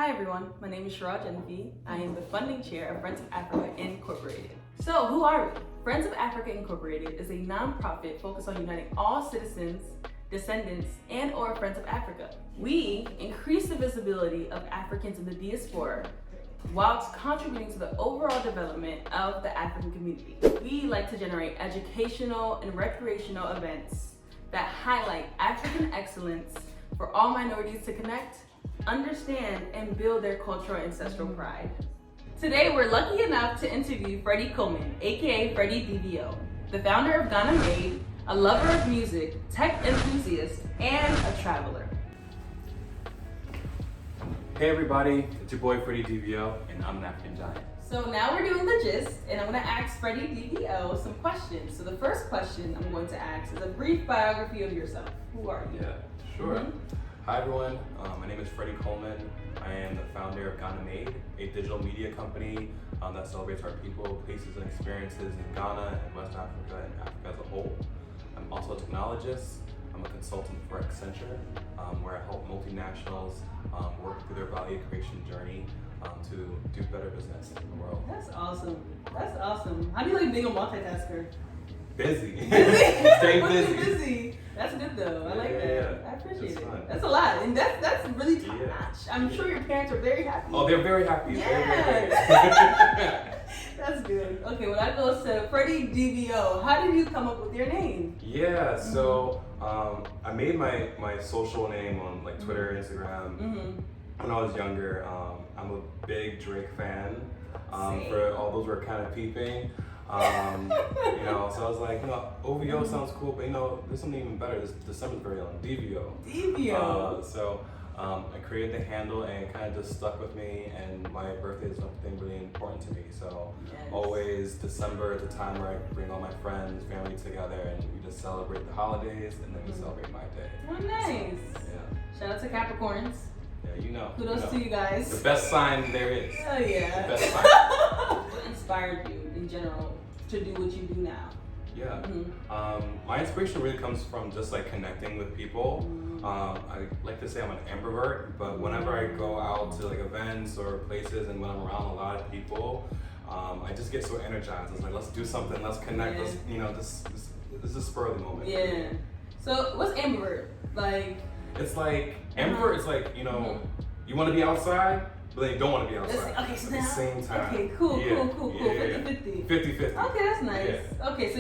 Hi everyone, my name is Sharad Genevieve. I am the funding chair of Friends of Africa Incorporated. So who are we? Friends of Africa Incorporated is a nonprofit focused on uniting all citizens, descendants, and or friends of Africa. We increase the visibility of Africans in the diaspora whilst contributing to the overall development of the African community. We like to generate educational and recreational events that highlight African excellence for all minorities to connect, understand, and build their cultural ancestral pride. Today, we're lucky enough to interview Freddy Coleman, aka Freddy DVO, the founder of Ghana Made, a lover of music, tech enthusiast, and a traveler. Hey everybody, it's your boy Freddy DVO, and I'm an African giant. So now we're doing the gist, and I'm going to ask Freddy DVO some questions. So the first question I'm going to ask is a brief biography of yourself. Who are you? Yeah, sure. Hi everyone, my name is Freddy Coleman. I am the founder of Ghana Made, a digital media company that celebrates our people, places, and experiences in Ghana and West Africa and Africa as a whole. I'm also a technologist. I'm a consultant for Accenture, where I help multinationals work through their value creation journey to do better business in the world. That's awesome. That's awesome. How do you like being a multitasker? Busy. Busy? Stay What's busy. Busy. That's good though. I like that. Yeah. I appreciate it. Fun. That's a lot, and that's really top Yeah. notch. I'm sure your parents are very happy. Oh, they're very happy. Yeah. Very That's good. Okay, well that goes to Freddy DVO. How did you come up with your name? Yeah, so I made my social name on like Twitter, Instagram when I was younger. I'm a big Drake fan. For all those who are kind of peeping. You know, so I was like, OVO sounds cool, but there's something even better. This December's very own, DVO. DVO. So I created the handle and it kind of just stuck with me, and my birthday is something really important to me. So always December is the time where I bring all my friends, family together, and we just celebrate the holidays, and then we celebrate my day. Oh, nice. So, yeah. Shout out to Capricorns. Yeah, Kudos to you guys. The best sign there is. Oh yeah. The best sign. What inspired you in general to do what you do now? Yeah. My inspiration really comes from just like connecting with people. I like to say I'm an ambivert, but whenever I go out to like events or places and when I'm around a lot of people, I just get so energized. It's like, let's do something, let's connect, let's, this is a spur of the moment. Yeah. So what's ambivert? Like? It's like, ambivert is like, you want to be outside, but then you don't want to be outside Okay, so at the same time. Okay, cool. Yeah. 50-50. 50-50. Okay, that's nice. Yeah. Okay, so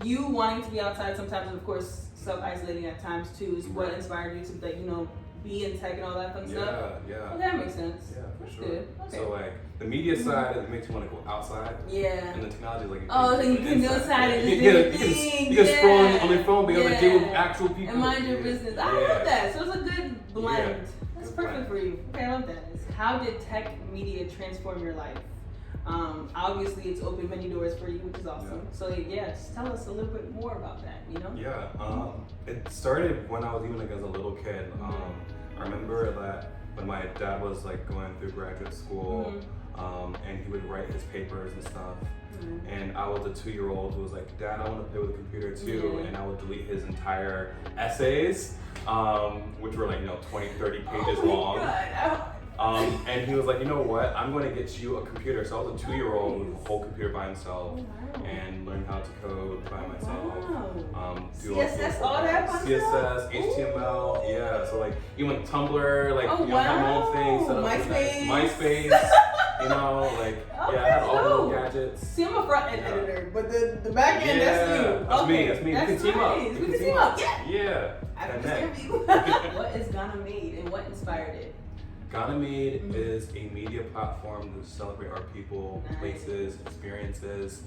you wanting to be outside sometimes, and of course self-isolating at times too, is what inspired you to like, be in tech and all that fun stuff? Yeah. Okay, that makes sense. Yeah, for That's sure. good. Okay. So like the media side, it makes you want to go outside. Yeah. And the technology, like so you can go outside and just do your thing. You can scroll on your phone, be able to deal with actual people. And mind your business. I love that. So it's a good blend. Yeah. That's Good perfect blend. for you. Okay, I love that. How did tech media transform your life? Obviously, it's opened many doors for you, which is awesome. Yeah. So yes, tell us a little bit more about that. Yeah. It started when I was even like as a little kid. I remember that when my dad was like going through graduate school, and he would write his papers and stuff. And I was a 2-year-old who was like, Dad, I want to play with a computer too. And I would delete his entire essays, which were like 20, 30 pages long. And he was like, you know what? I'm going to get you a computer. So I was a 2-year-old with a whole computer by himself and learned how to code by myself. Do CSS, all that fun CSS, stuff? HTML, yeah. So like even Tumblr, like had my own thing set up. MySpace, I had all the little gadgets. See, I'm a front end editor, but the back end, that's you. That's me. That's me. That's we can team up. We can team up. Yeah. Yeah. After this interview. What is Ghana Made and what inspired it? Ghana Made is a media platform to celebrate our people, places, experiences.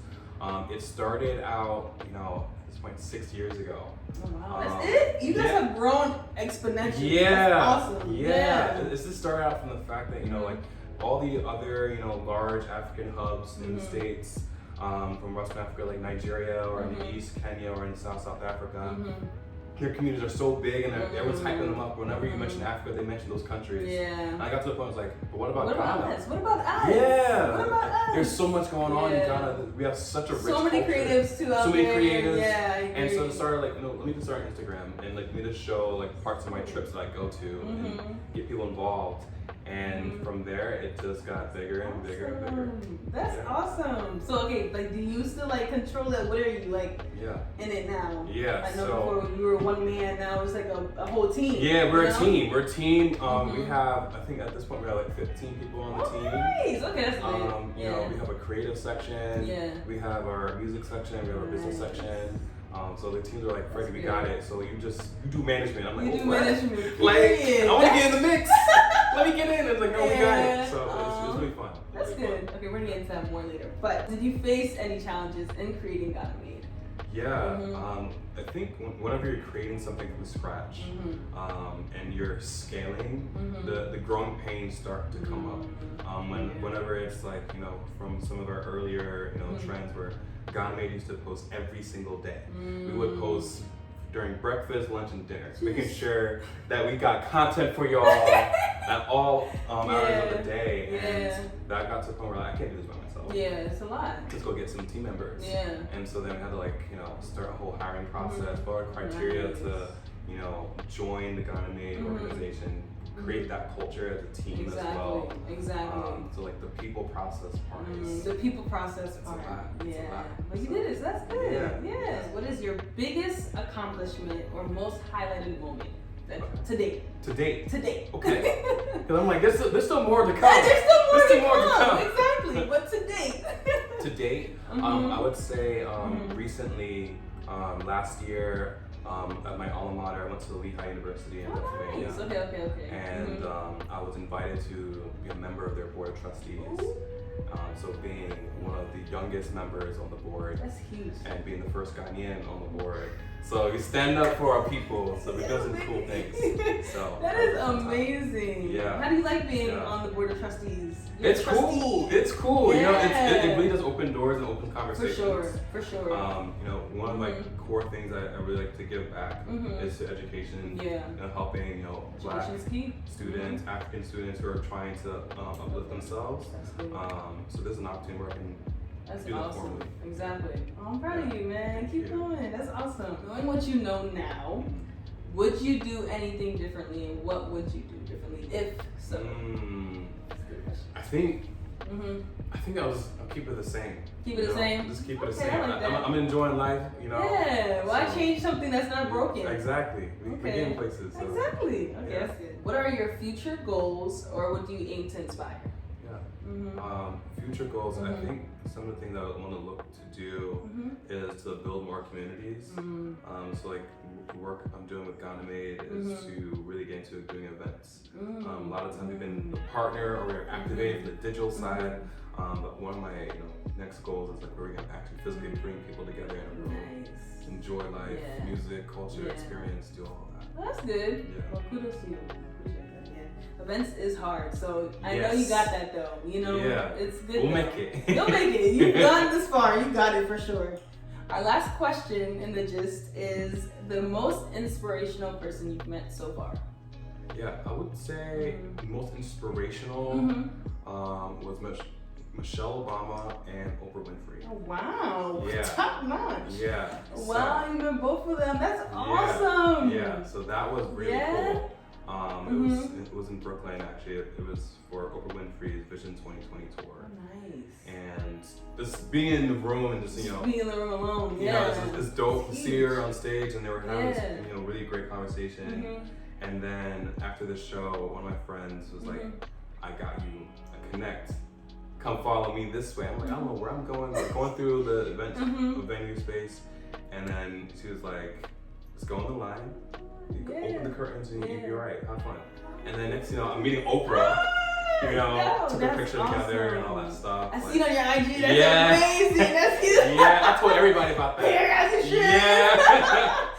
It started out, at this point 6 years ago. Oh, wow. That's it? You guys have grown exponentially. Yeah. That's awesome. Yeah. This just started out from the fact that, like all the other, large African hubs in the States, from West Africa, like Nigeria, or in the East, Kenya, or in South Africa. Their communities are so big and everyone's hyping them up. Whenever you mention Africa, they mention those countries. Yeah. And I got to the point, I was like, but what about Ghana? What about us? Yeah. What about us? There's so much going on in Ghana. We have such a rich so many culture. creatives too out so many there. creatives. Yeah, I agree. And so I started like, let me just start Instagram and like let me just show like parts of my trips that I go to and get people involved. And from there, it just got bigger and bigger and bigger. That's awesome. So, okay, like, do you still, like, control that? What are you, like, in it now? Yeah, I know before you were one man, now it's like a whole team. Yeah, we're a team. We're a team. We have, I think at this point, we have like 15 people on the team. Nice. Okay, that's good. You know, we have a creative section. Yeah. We have our music section. We have our business section. So the teams are like, Freddy, we got it. So you do management. I'm like, you do management. Like, I want to get in the mix. Let me get in. It's like, no, we got it. So it's really fun. That's good. Okay, we're gonna get into that more later. But did you face any challenges in creating Ganymede? Yeah, I think whenever you're creating something from scratch and you're scaling, the growing pains start to come up. Whenever it's like, you know, from some of our earlier, you know, trends where Ganymede used to post every single day. We would post during breakfast, lunch, and dinner, making sure that we got content for y'all at all hours of the day. And that got to the point where like, I can't do this by myself. Yeah, it's a lot. Let's go get some team members. Yeah. And so then we had to like, you know, start a whole hiring process, what are criteria to, you know, join the Ganymede organization, create that culture as a team as well. Exactly. So like the people process part is the people process part. Yeah. But you did it, so that's good. Yeah. What is your biggest accomplishment or most highlighted moment to date? To date. Okay. Because I'm like, there's still more to come. There's still more to come. Exactly. But to date. To date, I would say recently, last year, at my alma mater, I went to Lehigh University in Pennsylvania. Nice. Okay. And I was invited to be a member of their board of trustees. So being one of the youngest members on the board. That's huge. And being the first Ghanaian on the board. So we stand up for our people, so we do some cool things. So that is amazing. Yeah. How do you like being on the board of trustees? It's cool. It's cool. Yeah. You know, it really does open doors and open conversations. For sure. You know, one of my core things I really like to give back is to education and helping, you know, Black students, African students who are trying to uplift themselves. So there's an opportunity where I can do that formally. Exactly. Oh, I'm proud of you, man. Keep going. That's awesome. Knowing what you know now, would you do anything differently, and what would you do differently, if so? I think I'll keep it the same. Keep it the same? Just keep it the Okay, same. I like that. I'm enjoying life, you know. Yeah, why change something that's not broken? Exactly. We're getting places. So. Exactly. Okay, that's good. What are your future goals, or what do you aim to inspire? Future goals, I think some of the things that I want to look to do is to build more communities. So like the work I'm doing with Ganymede is to really get into doing events. A lot of times we've been the partner or we're activated from the digital side. But one of my next goals is like where we can actually physically bring people together in a room, enjoy life, music, culture, experience, do all of that. Well, that's good. Yeah. Well, kudos to you. Appreciate that. Yeah. Events is hard, so I know you got that though. You know, it's good. We'll make it. You'll make it. You've gone this far. You got it for sure. Our last question in the gist is the most inspirational person you've met so far. Yeah, I would say the most inspirational was Michelle Obama and Oprah Winfrey. Oh, wow. Yeah. Top notch. Yeah. Wow, you met both of them. That's awesome. Yeah, so that was really cool. It was in Brooklyn actually. It was for Oprah Winfrey's Vision 2020 tour. Nice. And just being in the room and just being in the room alone. You know, it's dope to see her on stage, and they were having this, you know, really great conversation. And then after the show, one of my friends was like, "I got you a connect. Come follow me this way." I'm like, I don't know where I'm going. We're going through the event venue space, and then she was like, "Let's go on the line. You can open the curtains and you'll be alright. Have fun." And then next, you know, I'm meeting Oprah. You know, took a picture together and all that stuff. I see it on your IG. That's amazing. That's cute. Yeah, I told everybody about that. Yeah, as you should. Yeah.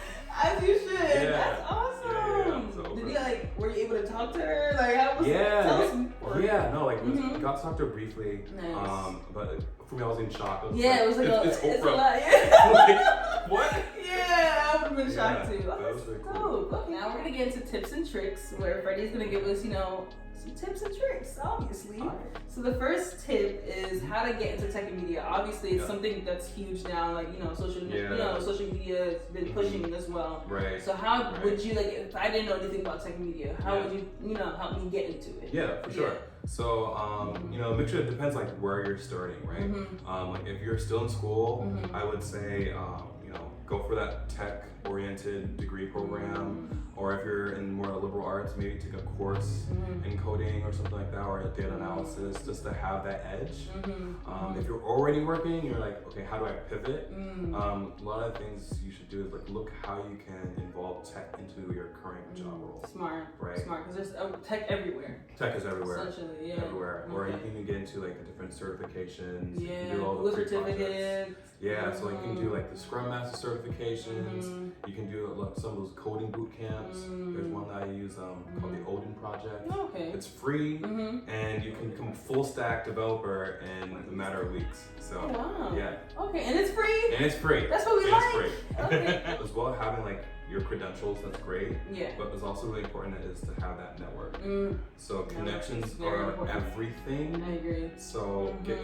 As you should. Yeah. That's awesome. Yeah, Did you were you able to talk to her? Like, how was tell us more. Yeah, no, like, got to talk to her briefly. Nice. But for me, I was in shock. It was like it's Oprah. It's a lot. Yeah. Like, what? Yeah, I would have been shocked too. That was really cool. Okay, now we're gonna get into tips and tricks, where Freddy's gonna give us, you know, some tips and tricks, obviously. So the first tip is how to get into tech and media. Obviously, it's Yeah. something that's huge now. Like social media has been pushing as well. Right. So how would you if I didn't know anything about tech and media? How would you help me get into it? Yeah, for sure. So make sure it depends like where you're starting, right? Like if you're still in school, I would say go for that tech-oriented degree program, or if you're in more liberal arts, maybe take a course in coding or something like that, or data analysis, just to have that edge. If you're already working, you're like, okay, how do I pivot? A lot of things you should do is like look how you can involve tech into your current job role. Smart, right? Smart, because there's tech everywhere. Tech is everywhere. Essentially, yeah. Everywhere. Or you can even get into like the different certifications. Yeah. You can do all the certificates. Yeah, so like you can do like the Scrum Master certifications. You can do some of those coding boot camps. There's one that I use called the Odin Project. Okay. It's free, and you can become a full stack developer in a matter of weeks. So wow. Yeah. Okay, and it's free. And it's free. That's what we like. It's free. Okay. As well, having like your credentials, that's great. Yeah. But it's also really important is to have that network. So connections are important. everything. I agree. So get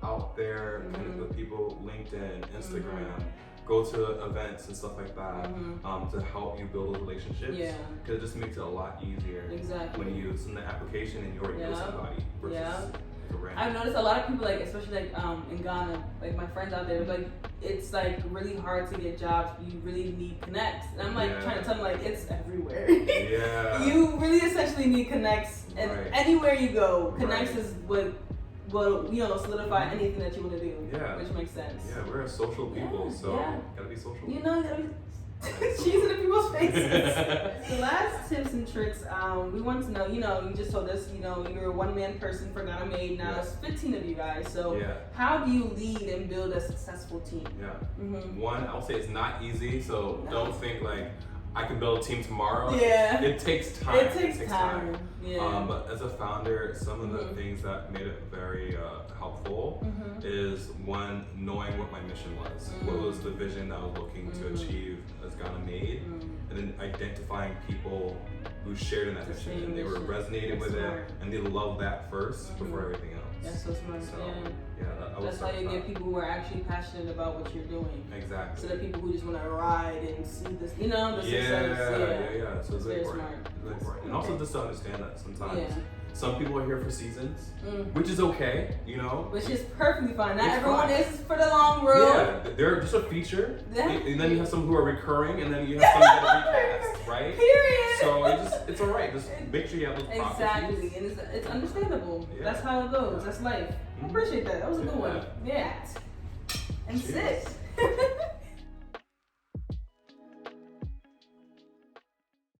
out there, connect with people, LinkedIn, Instagram, go to events and stuff like that to help you build those relationships. Yeah. Because it just makes it a lot easier when you send the application and you already know somebody versus the random. I've noticed a lot of people especially in Ghana, like my friends out there, like it's like really hard to get jobs. You really need connects, and I'm trying to tell them it's everywhere. Yeah. You really essentially need connects, and anywhere you go, connects is what will solidify anything that you want to do. Yeah. Which makes sense. Yeah, we're social people, so gotta be social. You gotta be cheese in people's faces. The last tips and tricks, we want to know, you just told us, you're a one-man person for Ghana Made. Now it's 15 of you guys. So how do you lead and build a successful team? One, I'll say it's not easy, so don't think like I can build a team tomorrow. Yeah. It takes time. It takes time. Yeah. But as a founder, some of the things that made it very helpful is one, knowing what my mission was. What was the vision that I was looking to achieve as Ghana Made, and then identifying people who shared in that mission and they were resonated with it and they loved that first before everything else. That's so smart. That's how you get people who are actually passionate about what you're doing. Exactly. So that people who just want to ride and see this, the success. Yeah. So it's very really smart. Really important. And also just to understand that sometimes some people are here for seasons, which is okay, Which is perfectly fine. Not everyone is for the long road. Yeah, they're just a feature. And then you have some who are recurring, and then you have some that are recast, right? Period. So it's all right. Just make sure you have those processes. Exactly, and it's understandable. Yeah. That's how it goes. That's life. I appreciate that. That was a good one. Yeah. And 6.